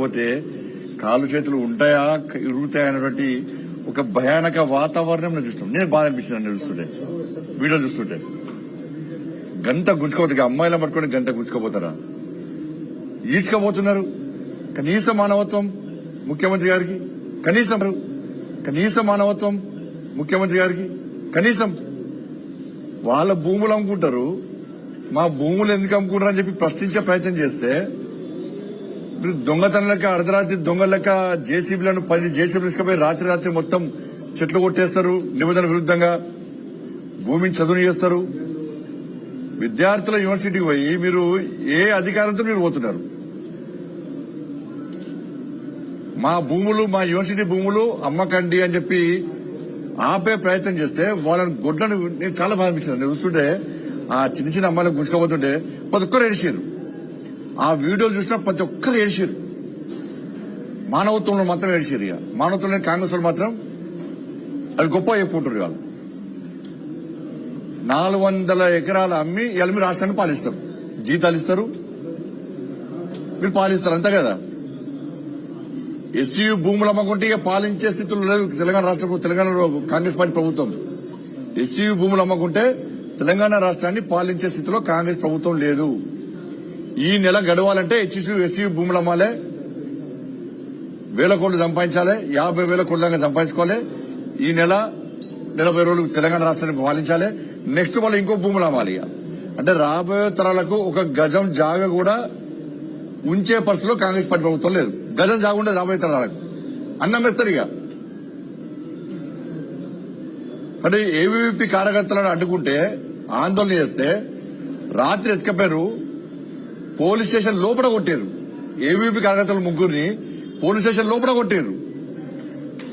పోతే కాళ్ళు చేతులు ఉంటాయా ఇరుగుతాయా అనేటువంటి ఒక భయానక వాతావరణం చూస్తాం. నేను బాధ అనిపించింది చూస్తుంటే, వీడియో చూస్తుంటే. గంట గుంజుకోపోతే అమ్మాయిలను పట్టుకొని గంట గుంజుకోపోతారా? ఈడ్చుకోబోతున్నారు. కనీస మానవత్వం ముఖ్యమంత్రి గారికి, కనీస మానవత్వం ముఖ్యమంత్రి గారికి కనీసం. వాళ్ళ భూములు అమ్ముకుంటారు, మా భూములు ఎందుకు అమ్ముకుంటారు అని చెప్పి ప్రశ్నించే ప్రయత్నం చేస్తే మీరు దొంగతనం లెక్క, అర్ధరాత్రి దొంగల లెక్క జేసీబీలను 10 జేసీబీలు తీసుకుపోయి రాత్రి మొత్తం చెట్లు కొట్టేస్తారు. నిబంధనల విరుద్ధంగా భూమిని చదువు చేస్తారు. విద్యార్థుల యూనివర్సిటీకి పోయి మీరు ఏ అధికారంతో మీరు పోతున్నారు? మా భూములు, మా యూనివర్సిటీ భూములు అమ్మకండి అని చెప్పి ఆపే ప్రయత్నం చేస్తే వాళ్ళని గొడ్లను నేను చాలా బాధ అనిపించాను. నేను చూస్తుంటే ఆ చిన్న అమ్మాయిలకు గుంజుకోబోతుంటే ప్రతి ఒక్కరు ఏడిచారు. ఆ వీడియోలు చూసినా ప్రతి ఒక్కరు ఏడిచారు. మానవత్వంలో మాత్రం ఏడిచారు. ఇక మానవత్వంలో కాంగ్రెస్ వాళ్ళు మాత్రం అది గొప్ప చెప్పుకుంటారు. వాళ్ళు 400 ఎకరాలు అమ్మి ఇవాళ మీరు రాష్ట్రాన్ని పాలిస్తారు, జీతాలు ఇస్తారు, మీరు పాలిస్తారు, అంతే కదా. ఎస్సీ భూములు అమ్మకుంటే ఇక పాలించే స్థితిలో లేదు తెలంగాణ రాష్ట్రం. తెలంగాణలో కాంగ్రెస్ పార్టీ ప్రభుత్వం ఎస్సీ భూములు అమ్మకుంటే తెలంగాణ రాష్ట్రాన్ని పాలించే స్థితిలో కాంగ్రెస్ ప్రభుత్వం లేదు. ఈ నెల గడవాలంటే ఎస్సీ భూములు అమ్మాలే, 1000 కోట్లు సంపాదించాలి, 50,000 కోట్ల దాకా సంపాదించుకోవాలి. ఈ నెల 40 రోజులు తెలంగాణ రాష్ట్రాన్ని పాలించాలి. నెక్స్ట్ మళ్ళీ ఇంకో భూములు అమ్మాలి. అంటే రాబోయే తరాలకు ఒక గజం జాగ కూడా ఉంచే పరిస్థితిలో కాంగ్రెస్ పార్టీ ప్రభుత్వం లేదు. గజం జాగుండే రాబోయే తరాలకు అన్నం వేస్తారు. ఇక అంటే ఏవీవీపీ కార్యకర్తలను అడ్డుకుంటే, ఆందోళన చేస్తే రాత్రి ఎత్తుకపోయారు, పోలీస్ స్టేషన్ లోపల కొట్టారు. ఏవీపీ కార్యకర్తలు 3 పోలీస్ స్టేషన్ లోపల కొట్టారు.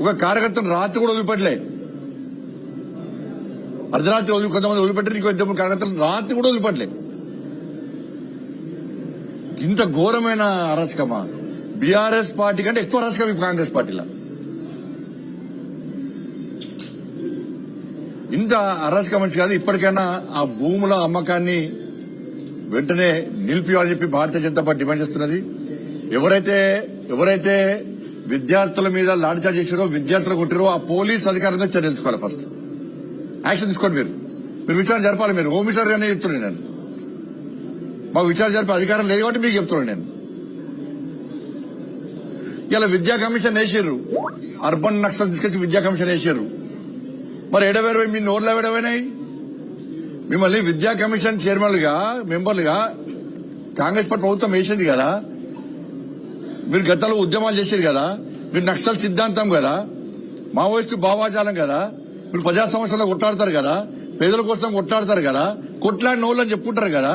ఒక కార్యకర్తను రాత్రి కూడా వదిలిపెట్టలే. అర్ధరాత్రి కొంతమంది వదిలిపెట్టారు, ఇంకో 2 కార్యకర్తలు రాత్రి కూడా వదిలిపెట్టలే. ఇంత ఘోరమైన అరాచకమా? బీఆర్ఎస్ పార్టీ కంటే ఎక్కువ అరాచకం ఈ కాంగ్రెస్ పార్టీలో. ఇంత అరాచకం మంచి కాదు. ఇప్పటికైనా ఆ భూముల అమ్మకాన్ని వెంటనే నిలిపియాలని చెప్పి భారతీయ జనతా పార్టీ డిమాండ్ చేస్తున్నది. ఎవరైతే విద్యార్థుల మీద లాఠీచార్జ్ చేశారో, విద్యార్థులు కొట్టారో ఆ పోలీస్ అధికారులుగా చర్య తీసుకోవాలి. ఫస్ట్ యాక్షన్ తీసుకోండి. మీరు విచారణ జరపాలి. మీరు హోమ్ మినిస్టర్ గానే చెప్తున్నాను నేను. మాకు విచారణ జరిపే అధికారం లేదు కాబట్టి మీకు చెప్తున్నాను నేను. ఇలా విద్యా కమిషన్ వేసారు, అర్బన్ నక్సల్ తీసుకొచ్చి విద్యా కమిషన్ వేసారు. మరి ఎడవేరు మీ నోర్లు ఎవడమైనాయి? మిమ్మల్ని విద్యా కమిషన్ చైర్మన్లుగా, మెంబర్లుగా కాంగ్రెస్ పార్టీ ప్రభుత్వం వేసింది కదా. మీరు గతంలో ఉద్యమాలు చేశారు కదా. మీరు నక్సల్ సిద్ధాంతం కదా, మావోయిస్టు భావాజాలం కదా. మీరు ప్రజా సమస్యల్లో కొట్లాడతారు కదా, పేదల కోసం కొట్లాడతారు కదా, కొట్లాడిన వాళ్ళు అని చెప్పుకుంటారు కదా.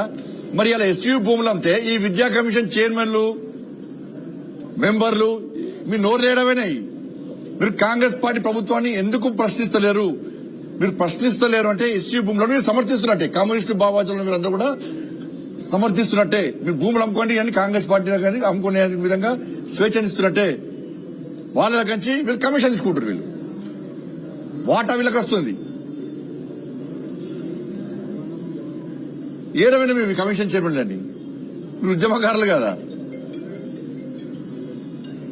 మరి ఇలా ఎస్యూ భూములు అమ్మితే ఈ విద్యా కమిషన్ చైర్మన్లు, మెంబర్లు మీ నోరు లేడమైనాయి. మీరు కాంగ్రెస్ పార్టీ ప్రభుత్వాన్ని ఎందుకు ప్రశ్నిస్తలేరు? మీరు ప్రశ్నిస్తలేరు అంటే ఎస్సీ భూములను మీరు సమర్థిస్తున్నట్టే. కమ్యూనిస్టు భావాజాలను మీరు అందరూ కూడా సమర్థిస్తున్నట్టే. మీరు భూములు అమ్ముకోండి అని కాంగ్రెస్ పార్టీ కానీ అమ్ముకునే విధంగా స్వేచ్ఛనిస్తున్నట్టే. వాళ్ళ దగ్గర నుంచి వీళ్ళు కమిషన్ తీసుకుంటారు. వీళ్ళు వాటా వీళ్ళకి వస్తుంది. ఏడమైనా మీ కమిషన్ చైర్మన్ అండి, మీరు ఉద్యమకారులు కదా.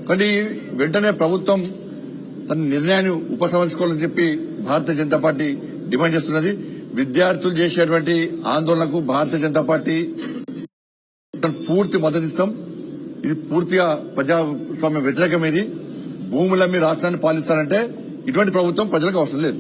కానీ వెంటనే ప్రభుత్వం తన నిర్ణయాన్ని ఉపసంహరించుకోవాలని చెప్పి భారతీయ జనతా పార్టీ డిమాండ్ చేస్తున్నది. విద్యార్థులు చేసేటువంటి ఆందోళనకు భారతీయ జనతా పార్టీ పూర్తి మద్దతిస్తాం. ఇది పూర్తిగా ప్రజాస్వామ్య వ్యతిరేకం. ఇది భూములమ్మి రాష్ట్రాన్ని పాలిస్తారంటే ఇటువంటి ప్రభుత్వం ప్రజలకు అవసరం లేదు.